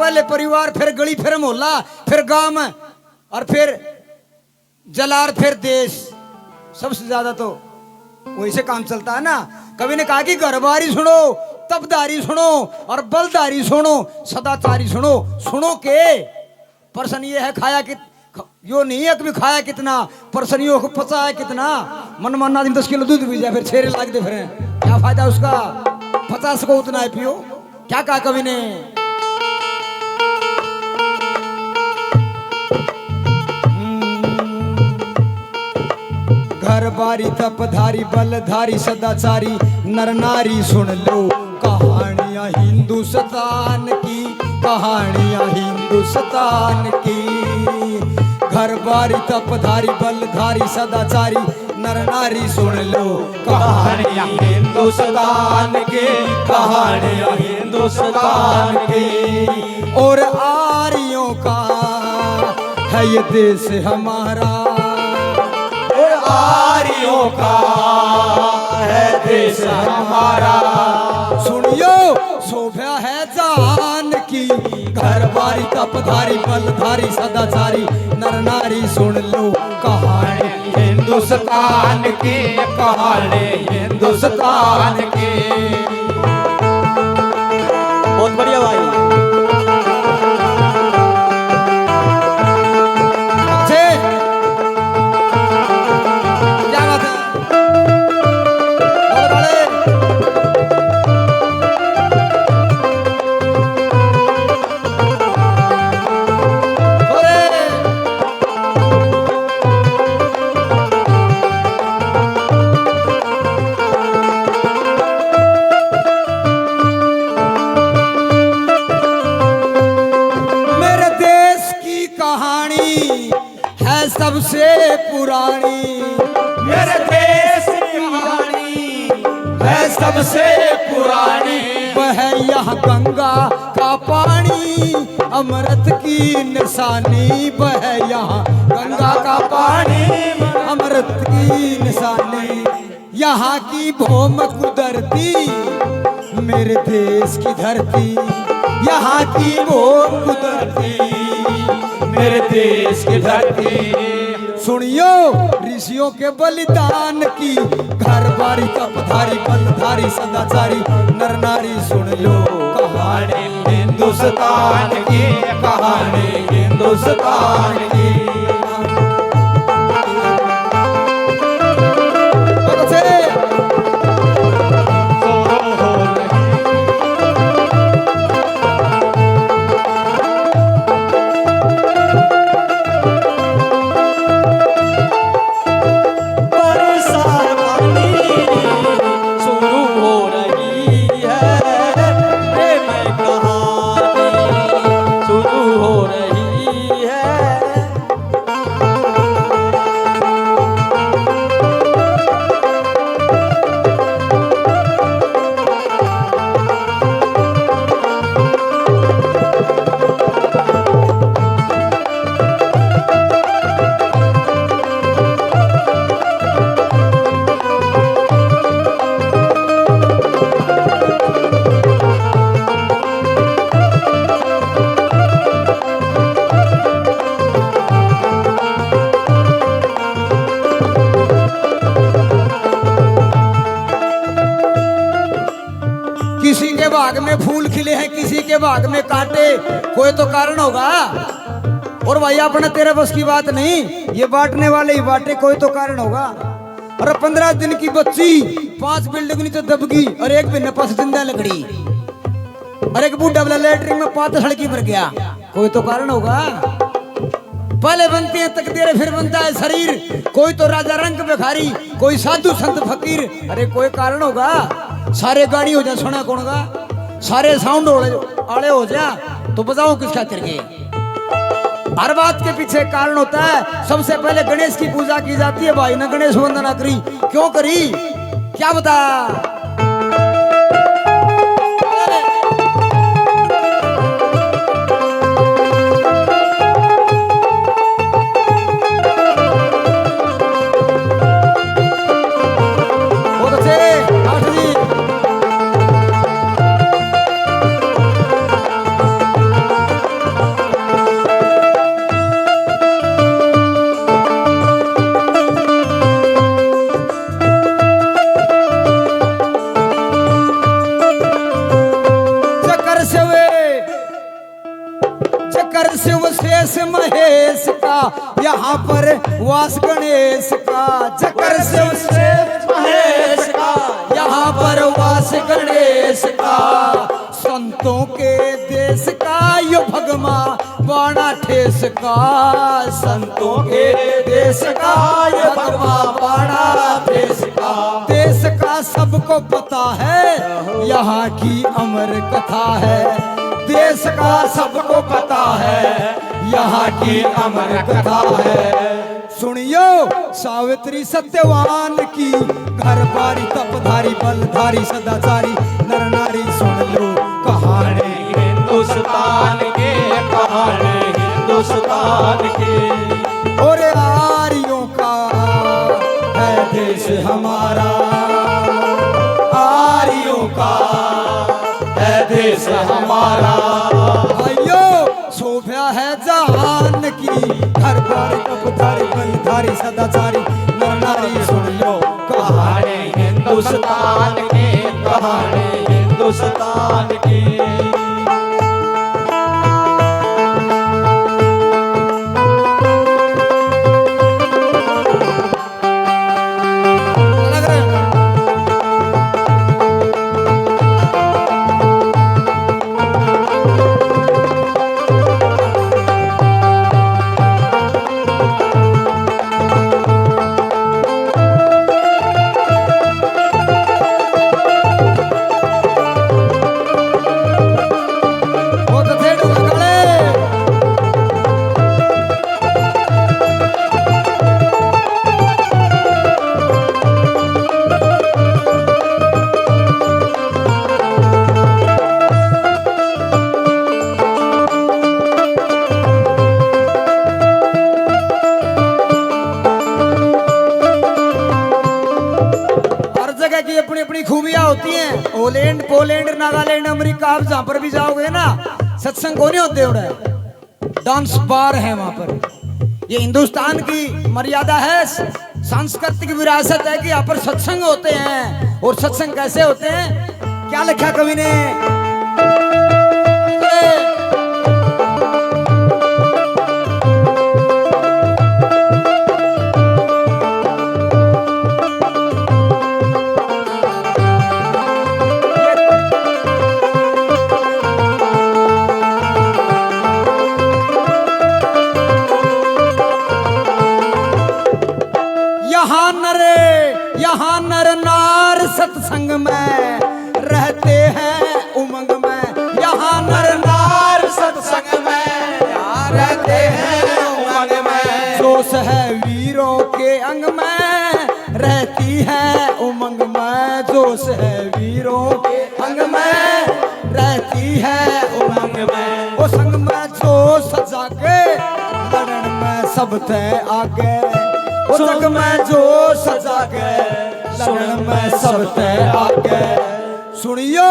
पहले परिवार, फिर गली, फिर मोहल्ला, फिर गांव और फिर जलार, फिर देश। सबसे ज्यादा तो वही से काम चलता है ना। कवि ने कहा कि घरबारी सुनो, तबदारी सुनो और बलदारी सुनो, सदाचारी सुनो। सुनो के प्रश्न ये है खाया कि यो नहीं है कि खाया कितना, प्रश्नियों को पचा है कितना। मन मानना दिन 10 किलो दूध पी जाए फिर 6 लाख दे फिर क्या फायदा उसका। 50 को उतना है पियो। क्या कहा कवि ने? घर बारी तपधारी बलधारी सदाचारी नर नारी सुन लो कहानियां हिंदुस्तान की, कहानियां हिंदुस्तान की। घर बारी तपधारी बलधारी सदाचारी नर नारी सुन लो कहानियां हिंदुस्तान की, कहानियां हिंदुस्तान की। और आर्यों का है ये देश हमारा, आर्यों का है देश हमारा। सुनियो शोभा है जान की। घर बारी तपधारी बलधारी सदाचारी नर नारी सुन लो कहानी हिंदुस्तान की, कहानी हिंदुस्तान की। बहुत बढ़िया भाई। सबसे पुरानी मेरे देश की कहानी है सबसे पुरानी। वह यहाँ गंगा का पानी अमृत की निशानी, वह यहाँ गंगा का पानी अमृत की निशानी। यहाँ की भूम कुदरती मेरे देश की धरती, यहाँ की भूम कुदरती मेरे देश की धरती। सुनियो ऋषियों के बलिदान की। घर बारी तपधारी बलधारी सदाचारी नर नारी सुन लो कहानी हिंदुस्तान की, कहानी हिंदुस्तान की। किसी के बाग में फूल खिले हैं, किसी के बाग में कांटे, कोई तो कारण होगा। और भाई अपने तेरे बस की बात नहीं, ये बांटने वाले ही बांटे, कोई तो कारण होगा। और 15 दिन की बच्ची 5 बिल्डिंग नीचे दबगी और एक भी नपस जिंदा लकड़ी, और एक बूढ़ा वाला लेटरिन में 5 सड़की मर गया, कोई तो कारण होगा। पहले बनती है तकदीरें फिर बनता है शरीर। कोई तो राजा रंग भिखारी, कोई साधु संत फकीर, अरे कोई कारण होगा। सारे गाड़ी हो जा सुना कौन का, सारे साउंड आड़े हो जा तो बजाओ किस खातिर के। हर बात के पीछे कारण होता है। सबसे पहले गणेश की पूजा की जाती है भाई, ना गणेश वंदना करी, क्यों करी क्या बता। चक्कर शिव शेष महेश का, यहाँ पर वास गणेश का। चक्कर शिव शेष महेश का, यहाँ पर वास गणेश का। संतों के देश का यो भगमा बाणा ठेस का। संतों के देश का यो भगमा बाणा ठेस का। देश का सबको पता है, यहाँ की अमर कथा है। देश का सबको पता है, यहाँ की अमर कथा है। सुनियो सावित्री सत्यवान की, घर बारी तपधारी बलधारी सदाचारी नर नारी सुन लो कहानी हिंदुस्तान के, कहानी हिंदुस्तान की। और आर्यों का है देश हमारा, आर्यों का है देश हमारा। भाइयों शोभा है जहान की, घर बारी तपधारी बलधारी सदाचारी नर नारी सुन लो कहानी हिंदुस्तान की, कहानी हिंदुस्तान की। लग रहा है? वो तो थे ढोलकड़े। हर जगह की अपनी अपनी खूबियां होती हैं। पोलैंड पोलैंड नागालैंड अमेरिका, आप जहां पर भी जाओगे ना, सत्संग को नहीं होते हो रहे, डांस बार है वहां पर। ये हिंदुस्तान की मर्यादा है, सांस्कृतिक विरासत है कि यहाँ पर सत्संग होते हैं। और सत्संग कैसे होते हैं, क्या लिखा कवि ने? यहाँ नर नार सत्संग में रहते हैं उमंग में। यहाँ नर नार सत्संग में रहते हैं उमंग में। जोश है वीरों के अंग में, रहती है उमंग में। जोश है वीरों के अंग में, रहती है उमंग में। वो संग में जो सजा के लड़न में सब थे आगे। वो संग में जो सजा के लड़न में सब थे आगे। सुनियो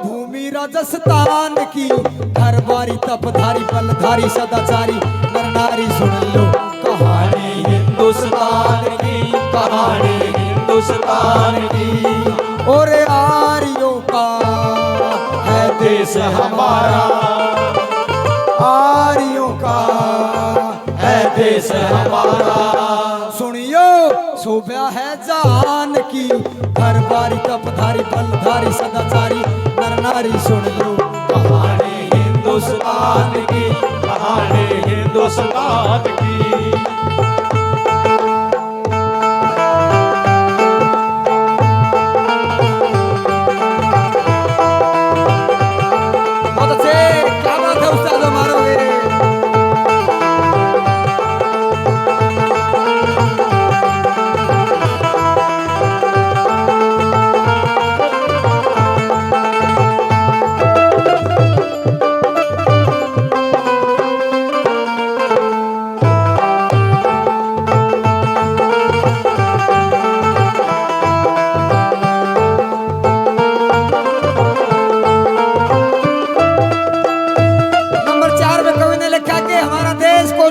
भूमि राजस्थान की, घर बारी तपधारी बलधारी सदाचारी नर नारी सुन लो कहानी हिंदुस्तान की, कहानी हिंदुस्तान की। और आर्यों का है देश हमारा, आर्यों का है देश हमारा। सुनियो शोभा है जान की, घर बारी तपधारी बलधारी सदाचारी नर नारी सुन लो कहानी हिंदुस्तान की, कहानी हिंदुस्तान की। बहुत अच्छे, क्या बात है उस्ताद मारोगे।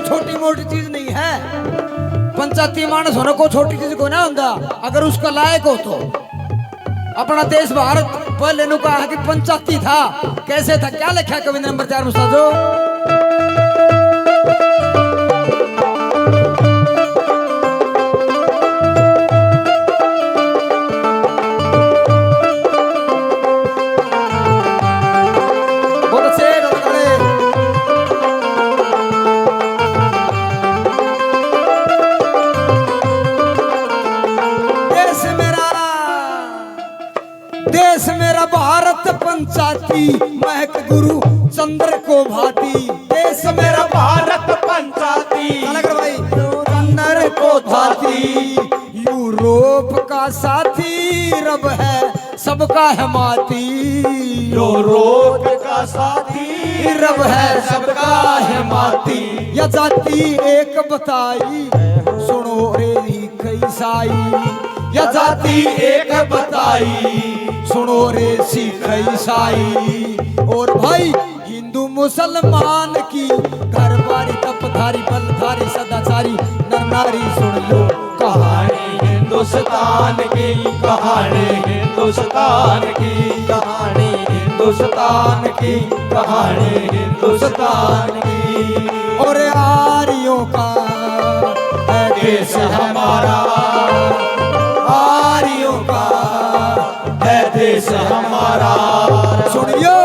छोटी मोटी चीज नहीं है। पंचायती मानस होने को छोटी चीज को ना होता, अगर उसका लायक हो तो। अपना देश भारत पहले कहा कि पंचायती था, कैसे था, क्या लिखा कवि नंबर 4 मुस्ताजो। बहुत अच्छे लड़के। देश मेरा भारत पंचाती, महक गुरु चंद्र को भाती। देश मेरा भारत पंचाती, अलग भाई चंद्र को भाती। यूरोप का साथी रब है सबका है माती। यूरोप का साथी रब है सबका है माती। या जाति एक बताई, सुनो रे ईसाई। या जाति एक बताई, सुनो रे सिख ईसाई। और भाई हिंदू मुसलमान की घर बारी तपधारी बलधारी सदाचारी नर नारी सुन लो कहानी हिंदुस्तान की, कहानी हिंदुस्तान की, कहानी हिंदुस्तान की, कहानी हिंदुस्तान की। और आर्यों का है देश हमारा, आर्यों का है देश हमारा। सुनियो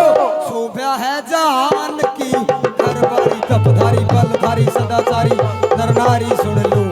शोभा है जहान की घर बारी तपधारी बलधारी सदाचारी नर नारी सुन लो